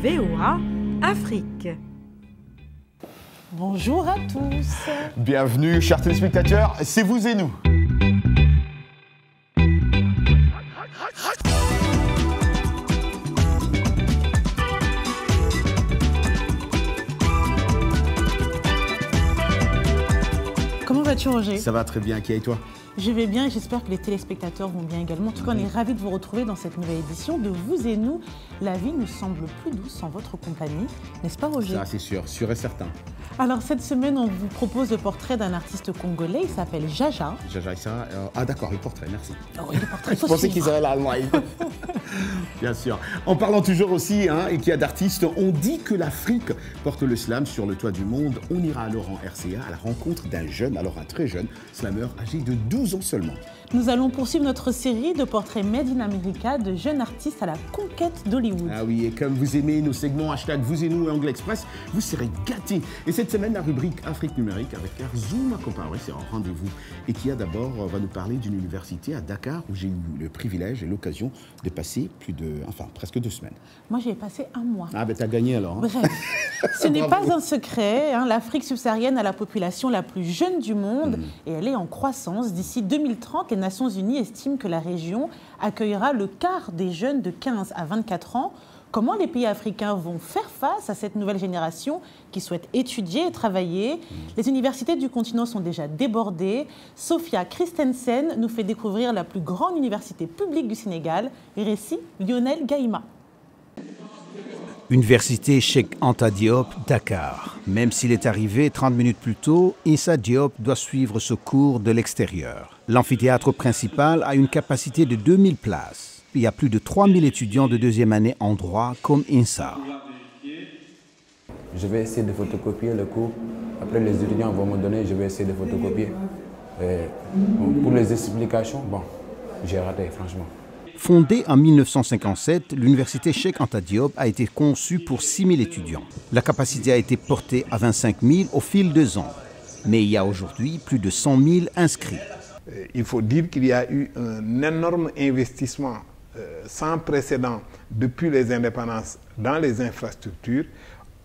VOA Afrique. Bonjour à tous. Bienvenue, chers téléspectateurs, c'est vous et nous. Comment vas-tu, Roger? Ça va très bien, qui est toi? Je vais bien et j'espère que les téléspectateurs vont bien également. En tout cas, on est ravis de vous retrouver dans cette nouvelle édition de Vous et nous. La vie nous semble plus douce en votre compagnie, n'est-ce pas, Roger? Ça, c'est sûr, sûr et certain. Alors, cette semaine, on vous propose le portrait d'un artiste congolais. Il s'appelle Jaja. Jaja, ça. Ah, d'accord, le portrait, merci. Oh, le portrait, je pensais qu'ils avaient l'allemand. Bien sûr. En parlant toujours aussi, et qu'il y a d'artistes, on dit que l'Afrique porte le slam sur le toit du monde. On ira alors en RCA à la rencontre d'un jeune, alors un très jeune slammer âgé de 12 ans seulement. Nous allons poursuivre notre série de portraits Made in America de jeunes artistes à la conquête d'Hollywood. Ah oui, et comme vous aimez nos segments hashtag Vous et nous et Anglais Express, vous serez gâtés. Et cette semaine, la rubrique Afrique numérique avec Arzouma Compaoré, c'est un rendez-vous. Et qui d'abord va nous parler d'une université à Dakar où j'ai eu le privilège et l'occasion de passer presque 2 semaines. Moi, j'y ai passé 1 mois. Ah ben t'as gagné alors. Bref, ce n'est pas un secret. L'Afrique subsaharienne a la population la plus jeune du monde et elle est en croissance. D'ici 2030, les Nations Unies estiment que la région accueillera le quart des jeunes de 15 à 24 ans. Comment les pays africains vont faire face à cette nouvelle génération qui souhaite étudier et travailler? Les universités du continent sont déjà débordées. Sophia Christensen nous fait découvrir la plus grande université publique du Sénégal. Récit Lionel Gaïma. Université Cheikh Anta Diop, Dakar. Même s'il est arrivé 30 minutes plus tôt, Issa Diop doit suivre ce cours de l'extérieur. L'amphithéâtre principal a une capacité de 2000 places. Il y a plus de 3000 étudiants de 2e année en droit comme Insa. Je vais essayer de photocopier le cours. Après, les étudiants vont me donner, je vais essayer de photocopier. Pour les explications, j'ai raté, franchement. Fondée en 1957, l'université Cheikh Anta Diop a été conçue pour 6000 étudiants. La capacité a été portée à 25 000 au fil des ans. Mais il y a aujourd'hui plus de 100 000 inscrits. Il faut dire qu'il y a eu un énorme investissement sans précédent depuis les indépendances dans les infrastructures.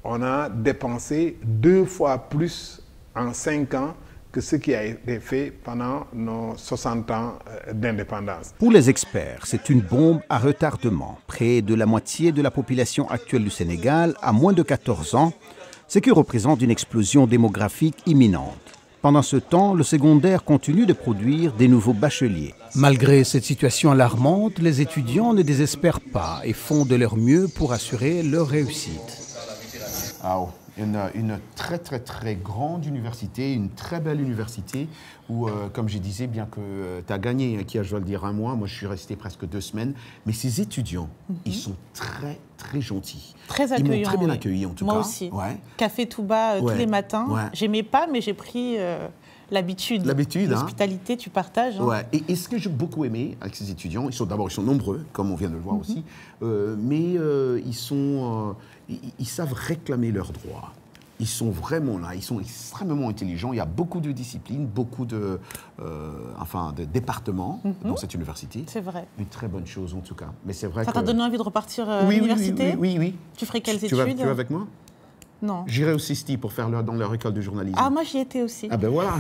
On a dépensé 2 fois plus en 5 ans que ce qui a été fait pendant nos 60 ans d'indépendance. Pour les experts, c'est une bombe à retardement. Près de la moitié de la population actuelle du Sénégal a moins de 14 ans, ce qui représente une explosion démographique imminente. Pendant ce temps, le secondaire continue de produire des nouveaux bacheliers. Malgré cette situation alarmante, les étudiants ne désespèrent pas et font de leur mieux pour assurer leur réussite. Une très très très grande université, une très belle université où, comme je disais, bien que tu as gagné, qui a, je dois le dire, 1 mois, moi je suis resté presque 2 semaines, mais ces étudiants, ils sont très très gentils. Très accueillants. Ils m'ont très bien accueilli en tout cas. Moi aussi. Ouais. Café tout bas tous les matins. Ouais. J'aimais pas, mais j'ai pris l'habitude. L'hospitalité, tu partages. Ouais. Et ce que j'ai beaucoup aimé avec ces étudiants, ils sont nombreux, comme on vient de le voir aussi, mais ils savent réclamer leurs droits. Ils sont vraiment là, ils sont extrêmement intelligents. Il y a beaucoup de disciplines, beaucoup de départements dans cette université. C'est vrai. Une très bonne chose en tout cas. Mais c'est vrai ça t'a donné envie de repartir à l'université? Oui. Tu ferais quelles études? Tu vas avec moi? Non. J'irai au CESTI pour faire dans leur école de journalisme. Ah, moi j'y étais aussi. Ah ben voilà.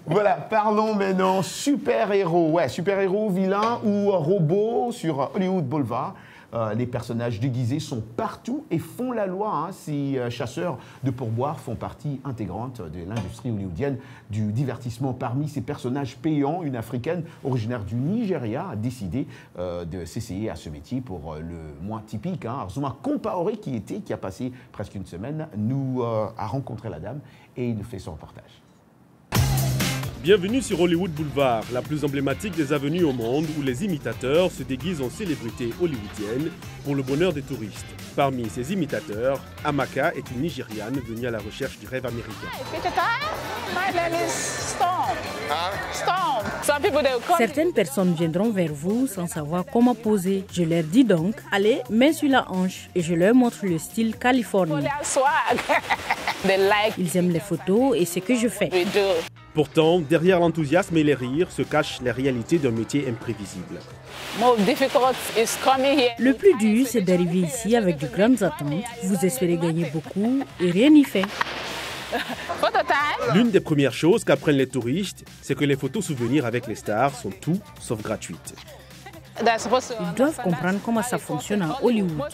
Voilà, parlons maintenant super-héros. Ouais, super-héros, vilains ou robots sur Hollywood Boulevard. Les personnages déguisés sont partout et font la loi. Ces chasseurs de pourboire font partie intégrante de l'industrie hollywoodienne du divertissement. Parmi ces personnages payants, une Africaine originaire du Nigeria a décidé de s'essayer à ce métier pour le moins typique. Arzouma Compaoré, qui a passé presque 1 semaine, a rencontré la dame et il nous fait son reportage. Bienvenue sur Hollywood Boulevard, la plus emblématique des avenues au monde où les imitateurs se déguisent en célébrités hollywoodiennes pour le bonheur des touristes. Parmi ces imitateurs, Amaka est une Nigériane venue à la recherche du rêve américain. Certaines personnes viendront vers vous sans savoir comment poser. Je leur dis donc, allez, main sur la hanche et je leur montre le style californien. Ils aiment les photos et ce que je fais. Pourtant, derrière l'enthousiasme et les rires se cachent les réalités d'un métier imprévisible. Le plus dur, c'est d'arriver ici avec de grandes attentes. Vous espérez gagner beaucoup et rien n'y fait. L'une des premières choses qu'apprennent les touristes, c'est que les photos souvenirs avec les stars sont tout sauf gratuites. Ils doivent comprendre comment ça fonctionne en Hollywood.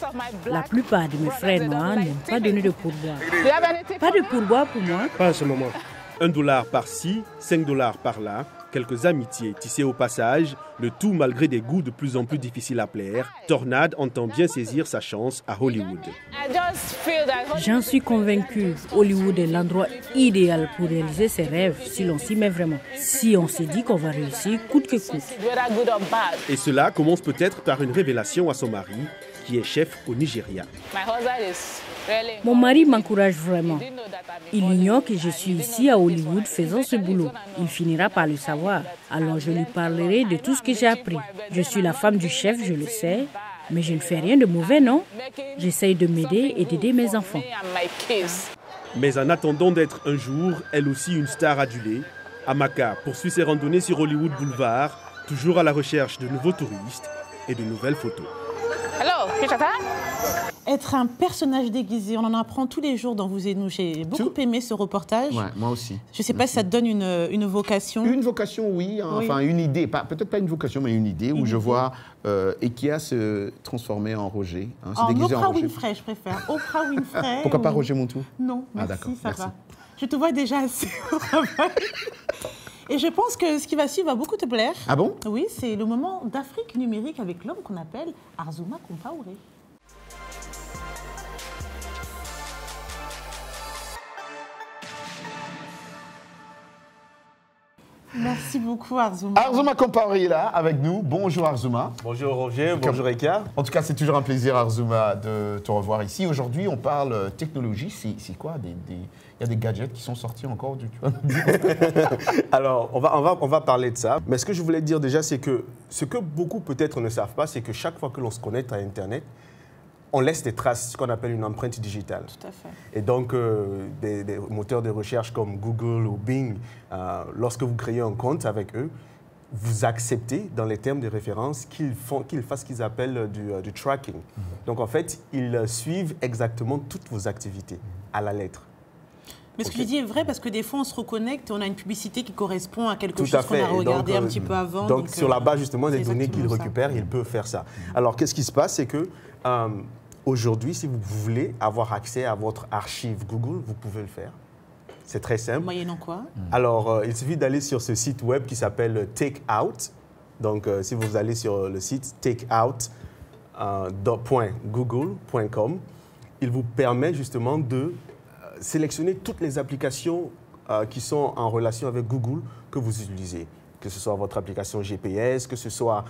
La plupart de mes frères noirs n'ont pas donné de pourboire. Pas de pourboire pour moi. Pas à ce moment. $1 par-ci, $5 par-là, quelques amitiés tissées au passage, le tout malgré des goûts de plus en plus difficiles à plaire. Tornade entend bien saisir sa chance à Hollywood. J'en suis convaincu, Hollywood est l'endroit idéal pour réaliser ses rêves si l'on s'y met vraiment. Si on se dit qu'on va réussir coûte que coûte. Et cela commence peut-être par une révélation à son mari, qui est chef au Nigeria. Mon mari m'encourage vraiment. Il ignore que je suis ici à Hollywood faisant ce boulot. Il finira par le savoir. Alors je lui parlerai de tout ce que j'ai appris. Je suis la femme du chef, je le sais. Mais je ne fais rien de mauvais, non? J'essaye de m'aider et d'aider mes enfants. Mais en attendant d'être un jour, elle aussi une star adulée, Amaka poursuit ses randonnées sur Hollywood Boulevard, toujours à la recherche de nouveaux touristes et de nouvelles photos. Être un personnage déguisé, on en apprend tous les jours dans Vous et Nous. J'ai beaucoup aimé ce reportage. Ouais, moi aussi. Je ne sais pas si ça te donne une vocation. Une vocation, oui. Enfin, une idée. Peut-être pas une vocation, mais une idée où je vois Ekia se transformer en Roger. Hein, en Oprah Winfrey, je préfère. Oprah Winfrey. Pourquoi pas Roger Montou? Non, merci, d'accord, ça merci. va. Je te vois déjà assez au travail. Et je pense que ce qui va suivre va beaucoup te plaire. Ah bon? Oui, c'est le moment d'Afrique numérique avec l'homme qu'on appelle Arzouma Compaoré. Merci beaucoup Arzouma. Arzouma Compaoré est là avec nous. Bonjour Arzouma. Bonjour Roger, bonjour Ekia. En tout cas, c'est toujours un plaisir Arzouma de te revoir ici. Aujourd'hui, on parle technologie. C'est quoi il y a des gadgets qui sont sortis encore du Alors, on va parler de ça. Mais ce que je voulais dire déjà, c'est que ce que beaucoup peut-être ne savent pas, c'est que chaque fois que l'on se connecte à Internet, on laisse des traces, ce qu'on appelle une empreinte digitale. Tout à fait. Et donc, des moteurs de recherche comme Google ou Bing, lorsque vous créez un compte avec eux, vous acceptez dans les termes de référence qu'ils fassent ce qu'ils appellent du tracking. Donc, en fait, ils suivent exactement toutes vos activités à la lettre. Mais ce que tu dis est vrai parce que des fois, on se reconnecte et on a une publicité qui correspond à quelque chose qu'on a regardé un petit peu avant. Donc, sur la base justement des données qu'ils récupèrent, ils peuvent faire ça. Alors, qu'est-ce qui se passe? C'est que aujourd'hui, si vous voulez avoir accès à votre archive Google, vous pouvez le faire. C'est très simple. Moyennant quoi? Alors, il suffit d'aller sur ce site web qui s'appelle Takeout. Donc, si vous allez sur le site takeout.google.com, il vous permet justement de sélectionner toutes les applications qui sont en relation avec Google que vous utilisez. Que ce soit votre application GPS, que ce soit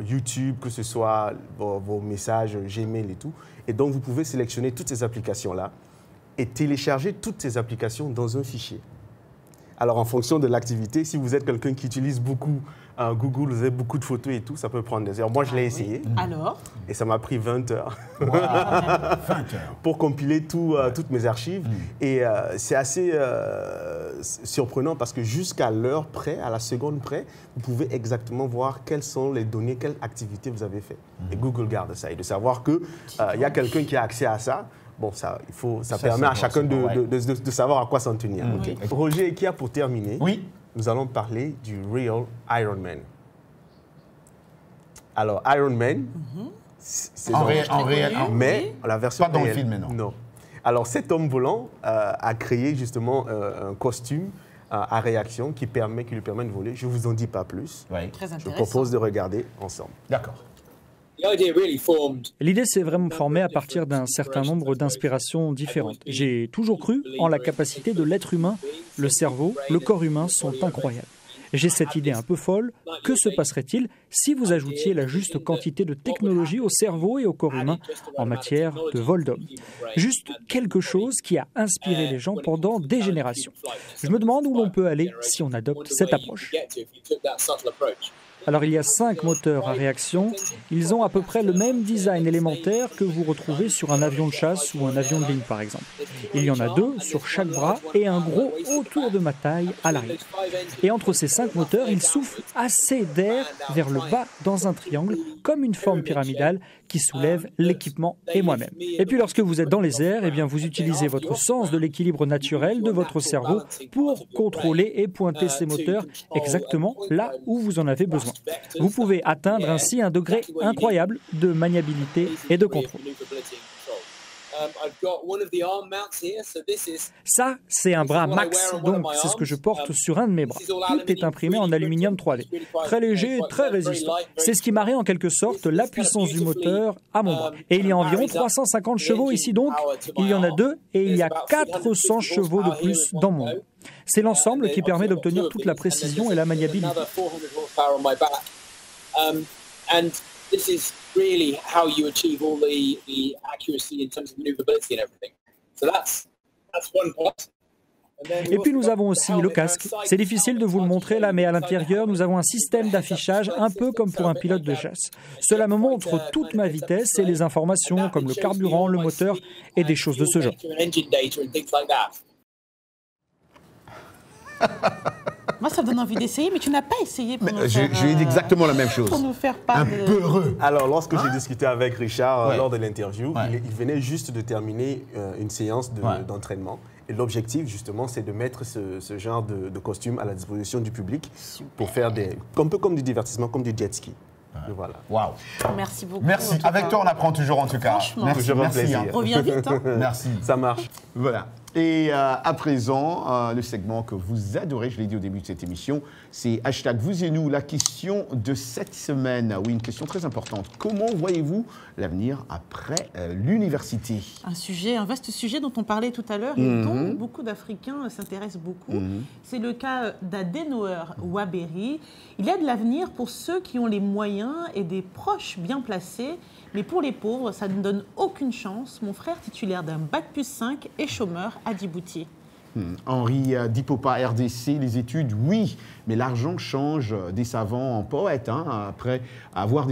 YouTube, que ce soit vos messages Gmail et tout. Et donc, vous pouvez sélectionner toutes ces applications-là et télécharger toutes ces applications dans un fichier. Alors, en fonction de l'activité, si vous êtes quelqu'un qui utilise beaucoup Google, vous avez beaucoup de photos et tout, ça peut prendre des heures. Moi, je l'ai essayé. Alors? Et ça m'a pris 20 heures. Wow. 20 heures. Pour compiler toutes mes archives. Et c'est assez surprenant parce que jusqu'à l'heure près, à la seconde près, vous pouvez exactement voir quelles sont les données, quelles activités vous avez fait. Et Google garde ça. Et de savoir qu'il y a quelqu'un qui a accès à ça, bon, ça permet à chacun de savoir à quoi s'en tenir. Okay. Roger et Kia, pour terminer, nous allons parler du Real Iron Man. Alors, Iron Man, c'est en réel, mais la version pas dans réelle. le film, non. Non. Alors, cet homme volant a créé justement un costume à réaction qui lui permet de voler. Je ne vous en dis pas plus. Ouais. Très intéressant. Je propose de regarder ensemble. D'accord. L'idée s'est vraiment formée à partir d'un certain nombre d'inspirations différentes. J'ai toujours cru en la capacité de l'être humain. Le cerveau, le corps humain sont incroyables. J'ai cette idée un peu folle. Que se passerait-il si vous ajoutiez la juste quantité de technologie au cerveau et au corps humain en matière de vol d'homme? Juste quelque chose qui a inspiré les gens pendant des générations. Je me demande où l'on peut aller si on adopte cette approche. Alors il y a 5 moteurs à réaction. Ils ont à peu près le même design élémentaire que vous retrouvez sur un avion de chasse ou un avion de ligne par exemple. Il y en a 2 sur chaque bras et un gros autour de ma taille à l'arrière. Et entre ces 5 moteurs, ils soufflent assez d'air vers le bas dans un triangle, comme une forme pyramidale qui soulève l'équipement et moi-même. Et puis lorsque vous êtes dans les airs, eh bien vous utilisez votre sens de l'équilibre naturel de votre cerveau pour contrôler et pointer ces moteurs exactement là où vous en avez besoin. Vous pouvez atteindre ainsi un degré incroyable de maniabilité et de contrôle. Ça, c'est un bras max, donc c'est ce que je porte sur un de mes bras. Tout est imprimé en aluminium 3D. Très léger, très résistant. C'est ce qui marie en quelque sorte la puissance du moteur à mon bras. Et il y a environ 350 chevaux ici donc. Il y en a 2 et il y a 400 chevaux de plus dans mon dos. C'est l'ensemble qui permet d'obtenir toute la précision et la maniabilité. This is really how you achieve all the accuracy in terms of maneuverability and everything. So that's one part. Et puis nous avons aussi le casque. C'est difficile de vous le montrer là, mais à l'intérieur, nous avons un système d'affichage un peu comme pour un pilote de chasse. Cela me montre toute ma vitesse et les informations comme le carburant, le moteur et des choses de ce genre. Moi, ça me donne envie d'essayer, mais tu n'as pas essayé pour nous faire... J'ai eu exactement la même chose. Pour nous faire part de... peureux. Alors, lorsque j'ai discuté avec Richard lors de l'interview, il venait juste de terminer une séance d'entraînement. Et l'objectif, justement, c'est de mettre ce genre de costume à la disposition du public pour faire un peu comme du divertissement, comme du jet ski. Voilà. Waouh. Merci beaucoup. Merci. Avec toi, on apprend toujours en tout cas. Franchement. Merci, toujours un plaisir. Hein. Reviens vite. Hein. Merci. Ça marche. Voilà. Et à présent, le segment que vous adorez, je l'ai dit au début de cette émission, c'est hashtag vous et nous, la question de cette semaine. Oui, une question très importante. Comment voyez-vous l'avenir après l'université? Un vaste sujet dont on parlait tout à l'heure et dont beaucoup d'Africains s'intéressent beaucoup. C'est le cas d'Adenauer Waberi. Il y a de l'avenir pour ceux qui ont les moyens et des proches bien placés. Mais pour les pauvres, ça ne donne aucune chance. Mon frère, titulaire d'un bac+5, est chômeur à Djibouti. Henri Dipopa, RDC, les études, oui, mais l'argent change des savants en poètes, après avoir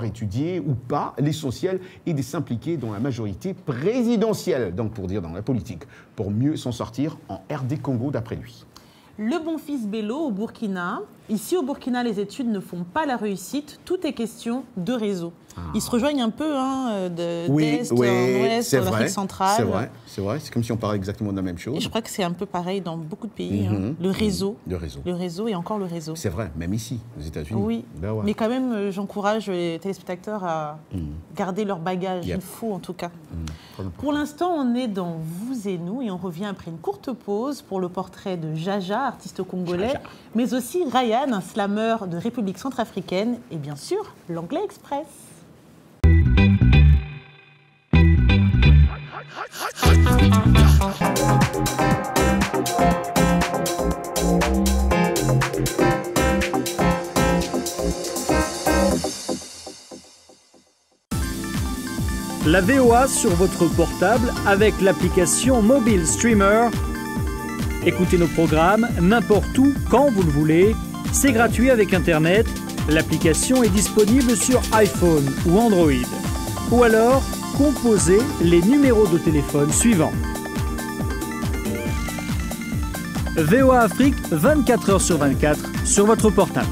étudié ou pas. L'essentiel est de s'impliquer dans la majorité présidentielle, donc pour dire dans la politique, pour mieux s'en sortir en RD Congo, d'après lui. Le bon fils Bello au Burkina. Ici, au Burkina, les études ne font pas la réussite. Tout est question de réseau. Ils se rejoignent un peu d'est en ouest, en Afrique centrale. C'est vrai. C'est comme si on parlait exactement de la même chose. Et je crois que c'est un peu pareil dans beaucoup de pays. Le réseau. Le réseau et encore le réseau. C'est vrai, même ici, aux États-Unis. Oui, mais quand même, j'encourage les téléspectateurs à garder leur bagage. Il faut en tout cas. Pour l'instant, on est dans Vous et nous et on revient après une courte pause pour le portrait de Jaja, artiste congolais, mais aussi Ryan, un slameur de République centrafricaine et bien sûr, l'Anglais Express. La VOA sur votre portable avec l'application Mobile Streamer. Écoutez nos programmes n'importe où, quand vous le voulez. C'est gratuit avec Internet. L'application est disponible sur iPhone ou Android. Ou alors, composez les numéros de téléphone suivants. VOA Afrique, 24 heures sur 24, sur votre portable.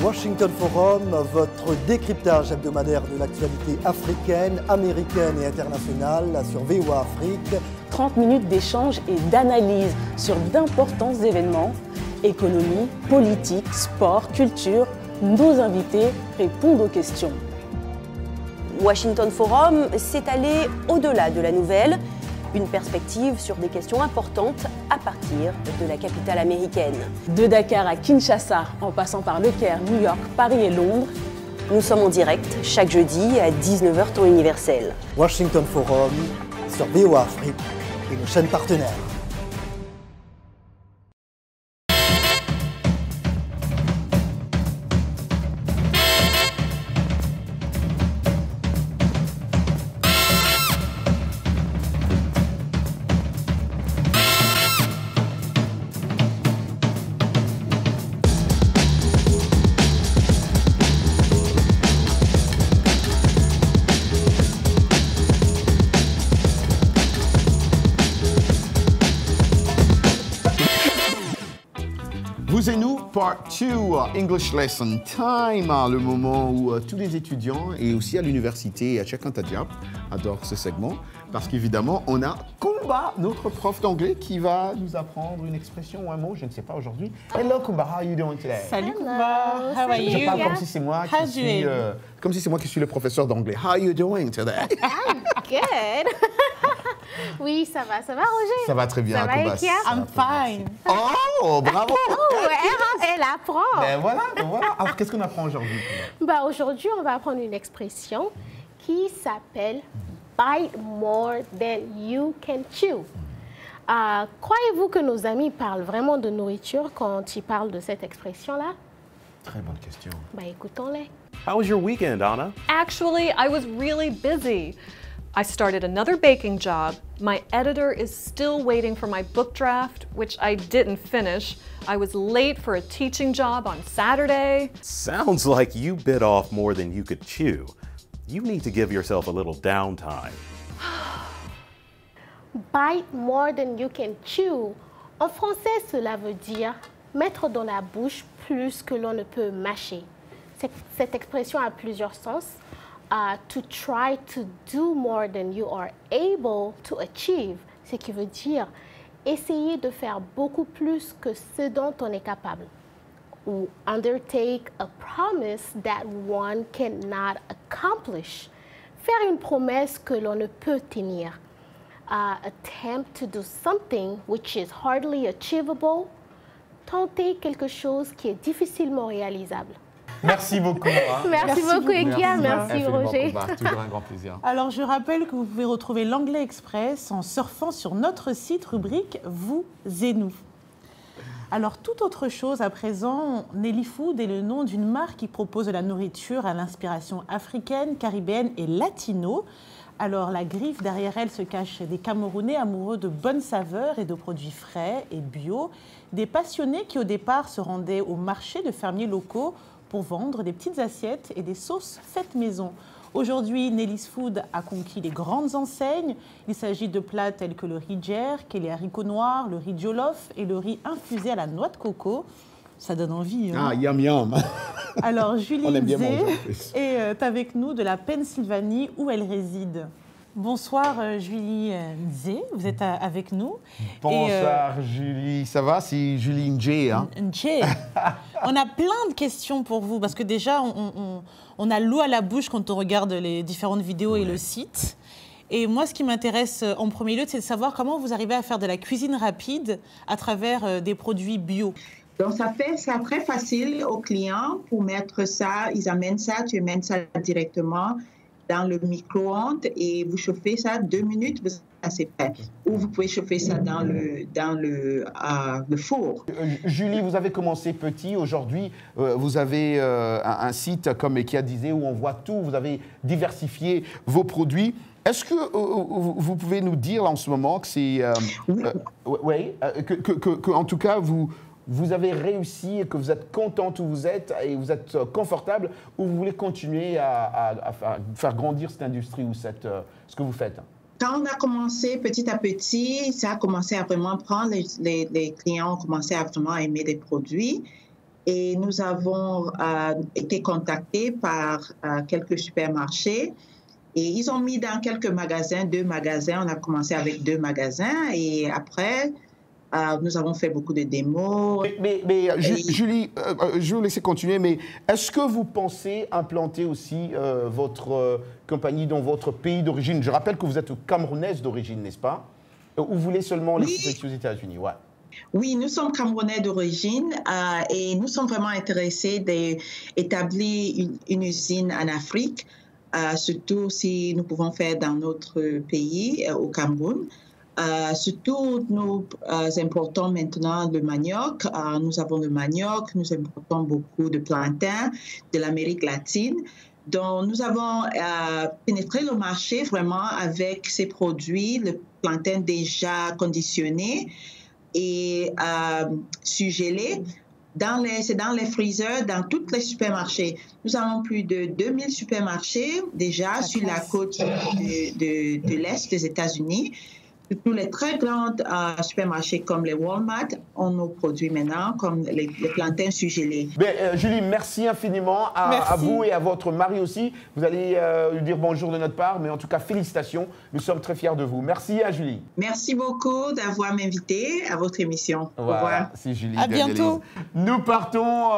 Washington Forum, votre décryptage hebdomadaire de l'actualité africaine, américaine et internationale sur VOA Afrique. 30 minutes d'échange et d'analyse sur d'importants événements, économie, politique, sport, culture. Nos invités répondent aux questions. Washington Forum, c'est aller au-delà de la nouvelle, une perspective sur des questions importantes à partir de la capitale américaine. De Dakar à Kinshasa, en passant par Le Caire, New York, Paris et Londres. Nous sommes en direct chaque jeudi à 19h temps universel. Washington Forum sur VOA Afrique et nos chaînes partenaires. Vous et nous, part 2, English lesson time, le moment où tous les étudiants et aussi à l'université et à Cheikh Anta Diop adorent ce segment parce qu'évidemment, on a Kumba, notre prof d'anglais, qui va nous apprendre une expression ou un mot, je ne sais pas aujourd'hui. Hello Kumba, how are you doing today? Salut Kumba, how are you? Je parle comme si c'est moi qui suis le professeur d'anglais. How are you doing today? I'm good. Oui, ça va Roger? Ça va très bien, ça Kumba. Va, I'm fine. Oh, bravo! Elle apprend. Ben voilà. Alors, qu'est-ce qu'on apprend aujourd'hui? Aujourd'hui, on va apprendre une expression qui s'appelle bite more than you can chew. Croyez-vous que nos amis parlent vraiment de nourriture quand ils parlent de cette expression-là? Très bonne question. Écoutons-les. How was your weekend, Anna? Actually, I was really busy. I started another baking job. My editor is still waiting for my book draft, which I didn't finish. I was late for a teaching job on Saturday. Sounds like you bit off more than you could chew. You need to give yourself a little downtime. Bite more than you can chew. En français, cela veut dire mettre dans la bouche plus que l'on ne peut mâcher. Cette expression a plusieurs sens. To try to do more than you are able to achieve, ce qui veut dire essayer de faire beaucoup plus que ce dont on est capable. Ou undertake a promise that one cannot accomplish. Faire une promesse que l'on ne peut tenir. Attempt to do something which is hardly achievable. Tenter quelque chose qui est difficilement réalisable. Merci beaucoup. Merci beaucoup, Ekia. Merci, Roger. Toujours un grand plaisir. Alors, je rappelle que vous pouvez retrouver l'Anglais Express en surfant sur notre site rubrique Vous et nous. Alors, toute autre chose à présent, Nelly Food est le nom d'une marque qui propose de la nourriture à l'inspiration africaine, caribéenne et latino. Alors, la griffe derrière elle se cache des Camerounais amoureux de bonnes saveurs et de produits frais et bio, des passionnés qui au départ se rendaient au marché de fermiers locaux pour vendre des petites assiettes et des sauces faites maison. Aujourd'hui, Nelly's Food a conquis les grandes enseignes. Il s'agit de plats tels que le riz jerk, les haricots noirs, le riz jollof et le riz infusé à la noix de coco. Ça donne envie. Hein? Ah, yum yum. Alors, Julie Nzé est avec nous de la Pennsylvanie où elle réside. Bonsoir Julie Nzé, vous êtes avec nous. Bonsoir Julie, ça va? C'est Julie Nzé. Hein? Nzé. On a plein de questions pour vous parce que déjà on a l'eau à la bouche quand on regarde les différentes vidéos et le site. Et moi ce qui m'intéresse en premier lieu c'est de savoir comment vous arrivez à faire de la cuisine rapide à travers des produits bio. Donc, ça fait ça très facile aux clients pour mettre ça, ils amènent ça, tu amènes ça directement dans le micro-ondes et vous chauffez ça 2 minutes, c'est prêt. Ou vous pouvez chauffer ça dans le four. Julie, vous avez commencé petit. Aujourd'hui, vous avez un site, comme Ekia disait, où on voit tout. Vous avez diversifié vos produits. Est-ce que vous pouvez nous dire là, en ce moment que c'est... que en tout cas, vous avez réussi et que vous êtes contente où vous êtes et vous êtes confortable ou vous voulez continuer à faire grandir cette industrie ou ce que vous faites? Quand on a commencé petit à petit, ça a commencé à vraiment prendre, les clients ont commencé à vraiment aimer les produits et nous avons été contactés par quelques supermarchés et ils ont mis dans quelques magasins, 2 magasins, on a commencé avec 2 magasins et après... nous avons fait beaucoup de démos. Julie, je vais vous laisser continuer, mais est-ce que vous pensez implanter aussi votre compagnie dans votre pays d'origine? Je rappelle que vous êtes camerounaise d'origine, n'est-ce pas? Ou vous voulez seulement les aux États-Unis? Ouais. Oui, nous sommes camerounais d'origine et nous sommes vraiment intéressés d'établir une usine en Afrique, surtout si nous pouvons faire dans notre pays, au Cameroun. Surtout, nous importons maintenant le manioc. Nous avons le manioc, nous importons beaucoup de plantains de l'Amérique latine. Donc, nous avons pénétré le marché vraiment avec ces produits, le plantain déjà conditionné et surgelé. C'est dans les freezers, dans tous les supermarchés. Nous avons plus de 2000 supermarchés déjà sur la côte de l'Est des États-Unis. Tous les très grands supermarchés comme les Walmart ont nos produits maintenant, comme les plantains surgelés. Julie, merci infiniment à vous et à votre mari aussi. Vous allez lui dire bonjour de notre part, mais en tout cas, félicitations. Nous sommes très fiers de vous. Merci à Julie. Merci beaucoup d'avoir m'invité à votre émission. Au revoir. C'est Julie. À bientôt. Nous partons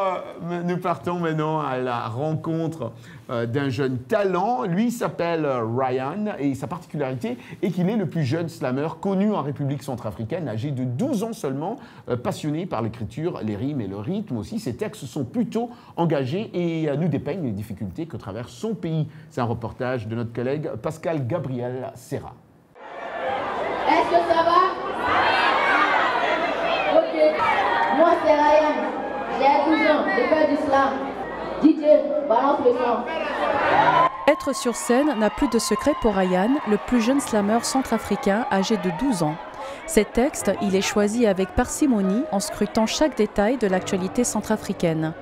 maintenant à la rencontre d'un jeune talent. Lui s'appelle Ryan et sa particularité est qu'il est le plus jeune slammer connu en République centrafricaine, âgé de 12 ans seulement, passionné par l'écriture, les rimes et le rythme aussi. Ses textes sont plutôt engagés et nous dépeignent les difficultés que traverse son pays. C'est un reportage de notre collègue Pascal Gabriel Serra. Est-ce que ça va? Ok. Moi c'est Ryan, j'ai 12 ans, je fais du slam. DJ, balance le son. Être sur scène n'a plus de secret pour Ryan, le plus jeune slammer centrafricain âgé de 12 ans. Ses textes, il les choisit avec parcimonie en scrutant chaque détail de l'actualité centrafricaine.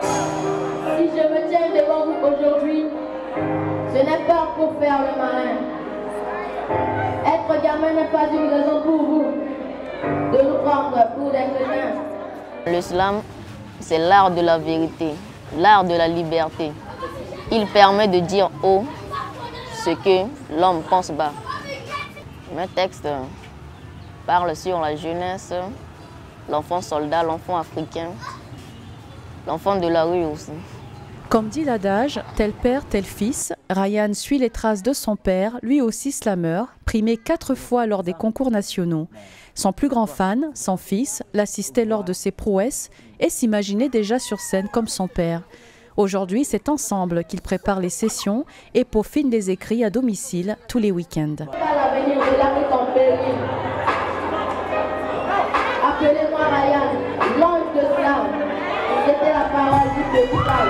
Si je me tiens devant vous aujourd'hui, ce n'est pas pour faire le malin. Être gamin n'est pas une raison pour vous de nous prendre pour des crétins. Le slam, c'est l'art de la vérité, l'art de la liberté. Il permet de dire haut ce que l'homme pense bas. Mes textes parlent sur la jeunesse, l'enfant soldat, l'enfant africain, l'enfant de la rue aussi. Comme dit l'adage, tel père, tel fils, Ryan suit les traces de son père, lui aussi slammer, primé 4 fois lors des concours nationaux. Son plus grand fan, son fils, l'assistait lors de ses prouesses et s'imaginait déjà sur scène comme son père. Aujourd'hui, c'est ensemble qu'ils préparent les sessions et peaufinent des écrits à domicile tous les week-ends. Appelez-moi Ryan, l'ange de slam. C'était la parole du festival.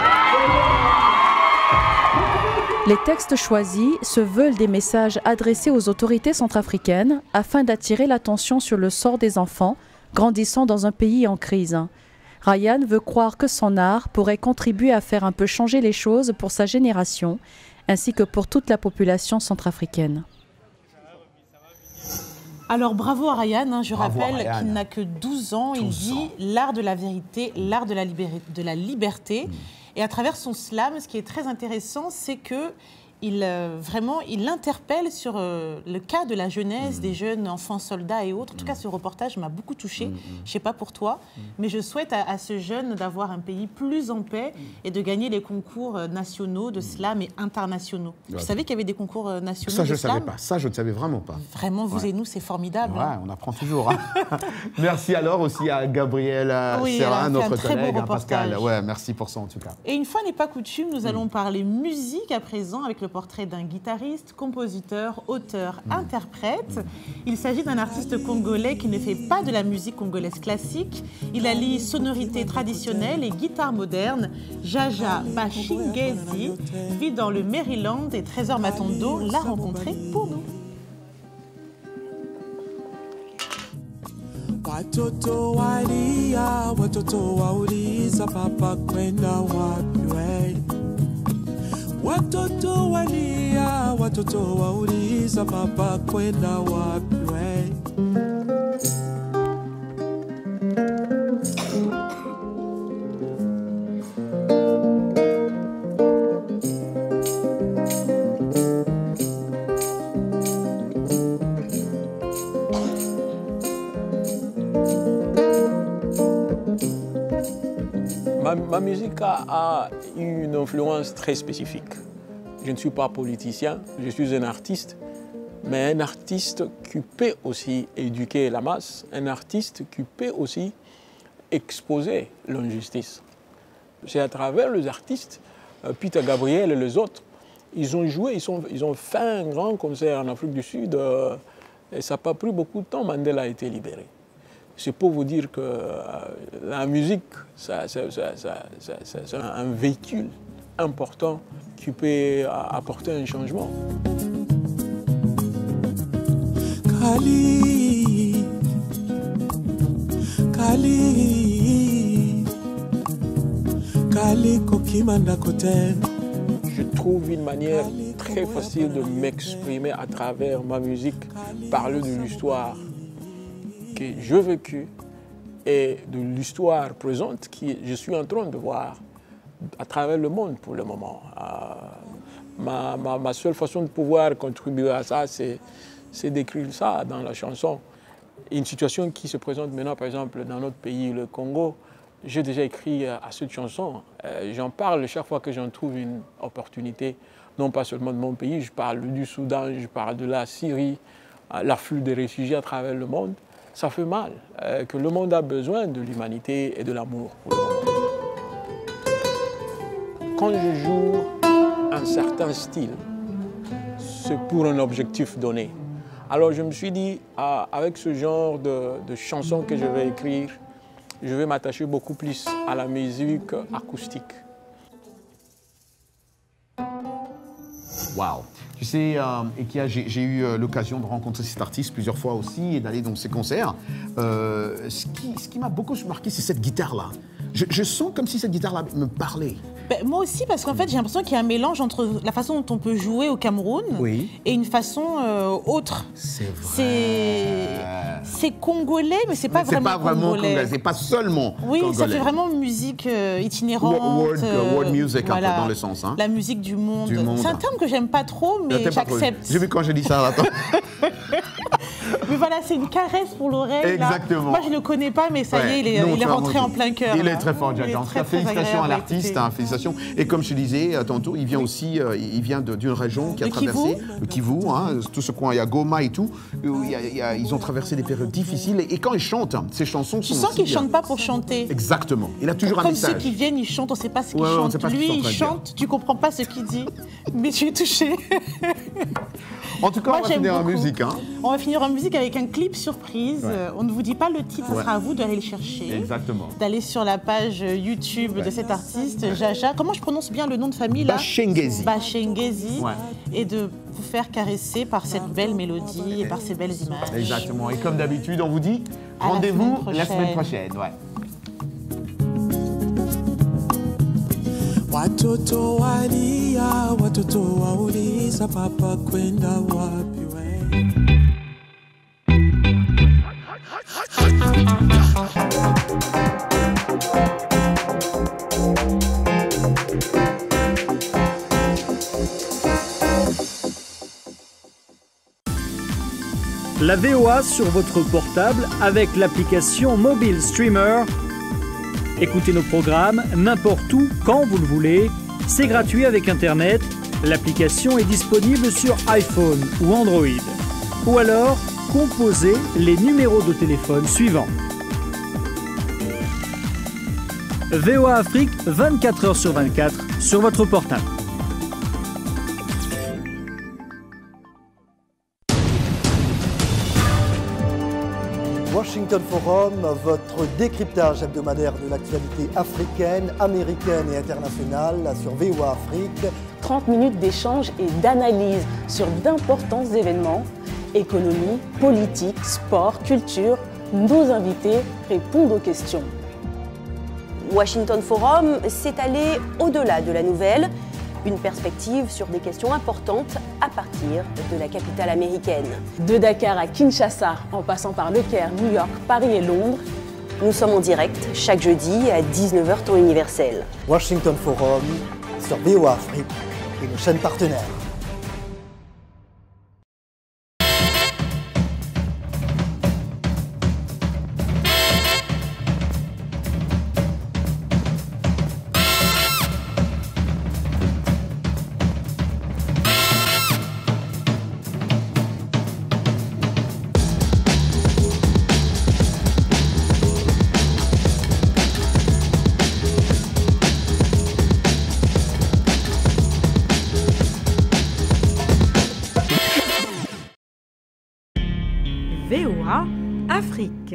Les textes choisis se veulent des messages adressés aux autorités centrafricaines afin d'attirer l'attention sur le sort des enfants grandissant dans un pays en crise. Ryan veut croire que son art pourrait contribuer à faire un peu changer les choses pour sa génération, ainsi que pour toute la population centrafricaine. Alors bravo à Ryan, je rappelle qu'il n'a que 12 ans, il dit l'art de la vérité, l'art de la liberté. Et à travers son slam, ce qui est très intéressant, c'est que il interpelle sur le cas de la jeunesse, des jeunes enfants soldats et autres. En tout cas, ce reportage m'a beaucoup touchée. Je ne sais pas pour toi, mais je souhaite à ce jeune d'avoir un pays plus en paix et de gagner les concours nationaux de slam et internationaux. Vous savez qu'il y avait des concours nationaux ça, de slam? Ça, je ne savais pas. Ça, je ne savais vraiment pas. Vraiment, vous et nous, c'est formidable. Ouais, on apprend toujours. Merci alors aussi à Gabriel Serra, notre collègue, Pascal. Ouais, merci pour ça en tout cas. Et une fois n'est pas coutume, nous allons parler musique à présent avec le portrait d'un guitariste, compositeur, auteur, interprète. Il s'agit d'un artiste congolais qui ne fait pas de la musique congolaise classique. Il allie sonorité traditionnelle et guitare moderne. Jaja Bashingezi vit dans le Maryland et Trésor Matondo l'a rencontré pour nous. Watoto walia, watoto wauliza papa kwenda wapi we. Watoto walia, watoto wauliza papa kwenda wapi we. Ma musique a une influence très spécifique. Je ne suis pas politicien, je suis un artiste, mais un artiste qui peut aussi éduquer la masse, un artiste qui peut aussi exposer l'injustice. C'est à travers les artistes, Peter Gabriel et les autres, ils ont joué, ils ont fait un grand concert en Afrique du Sud et ça n'a pas pris beaucoup de temps, Mandela a été libéré. C'est pour vous dire que la musique, c'est un véhicule important qui peut apporter un changement. Kali, Kali, Kali kokimanda kote. Je trouve une manière très très facile de m'exprimer à travers ma musique, parler de l'histoire que j'ai vécue et de l'histoire présente que je suis en train de voir à travers le monde pour le moment. Ma seule façon de pouvoir contribuer à ça, c'est d'écrire ça dans la chanson. Une situation qui se présente maintenant, par exemple, dans notre pays, le Congo, j'ai déjà écrit à cette chanson. J'en parle chaque fois que j'en trouve une opportunité, non pas seulement de mon pays, je parle du Soudan, je parle de la Syrie, l'afflux des réfugiés à travers le monde. Ça fait mal, que le monde a besoin de l'humanité et de l'amour pour le monde. Quand je joue un certain style, c'est pour un objectif donné. Alors je me suis dit, avec ce genre de chansons que je vais écrire, je vais m'attacher beaucoup plus à la musique acoustique. Wow. Tu sais, j'ai eu l'occasion de rencontrer cet artiste plusieurs fois aussi et d'aller dans ses concerts. Ce qui m'a beaucoup marqué, c'est cette guitare-là. Je sens comme si cette guitare-là me parlait. Ben, moi aussi, parce qu'en fait, j'ai l'impression qu'il y a un mélange entre la façon dont on peut jouer au Cameroun et une façon autre. C'est vrai. C'est congolais, mais c'est pas vraiment congolais. C'est pas seulement oui, congolais. Ça fait vraiment musique itinérante. World music, voilà, un peu dans le sens. Hein. La musique du monde. C'est un terme que j'aime pas trop, mais j'accepte. J'ai vu quand je dis ça, attends. Mais voilà, c'est une caresse pour l'oreille. Exactement. Moi, je ne le connais pas, mais ça y est, il est rentré en plein cœur. Il est très fort, Jaja. En tout cas, félicitations à l'artiste. Félicitations. Et comme je te disais tantôt, il vient aussi d'une région qui a traversé le Kivu, hein, tout ce coin, il y a Goma et tout. Ils ont traversé des périodes difficiles. Et quand ils chantent, ces chansons sont. Tu sens qu'ils ne chantent pas pour chanter. Exactement. Il a toujours un message. Comme ceux qui viennent, ils chantent, on ne sait pas ce qu'ils chantent. Lui, il chante, tu ne comprends pas ce qu'il dit, mais tu es touché. En tout cas, on va finir en musique. Hein. On va finir en musique avec un clip surprise. On ne vous dit pas le titre, ce sera à vous d'aller le chercher. Exactement. D'aller sur la page YouTube de cet artiste, Jaja. Comment je prononce bien le nom de famille là? Bashengezi. Bashengezi. Et de vous faire caresser par cette belle mélodie et par ces belles images. Exactement. Et comme d'habitude, on vous dit rendez-vous la semaine prochaine. Ouais. Watoto walia, watoto wauliza papa kwenda wapi we. La VOA sur votre portable avec l'application Mobile Streamer. Écoutez nos programmes n'importe où, quand vous le voulez. C'est gratuit avec Internet. L'application est disponible sur iPhone ou Android. Ou alors, composez les numéros de téléphone suivants. VOA Afrique, 24 heures sur 24, sur votre portable. Washington Forum, votre décryptage hebdomadaire de l'actualité africaine, américaine et internationale sur VOA Afrique. 30 minutes d'échange et d'analyse sur d'importants événements, économie, politique, sport, culture. Nos invités répondent aux questions. Washington Forum, c'est aller au-delà de la nouvelle, une perspective sur des questions importantes à partir de la capitale américaine. De Dakar à Kinshasa, en passant par Le Caire, New York, Paris et Londres, nous sommes en direct chaque jeudi à 19h temps universel. Washington Forum sur VOA Afrique et nos chaînes partenaires. VOA Afrique.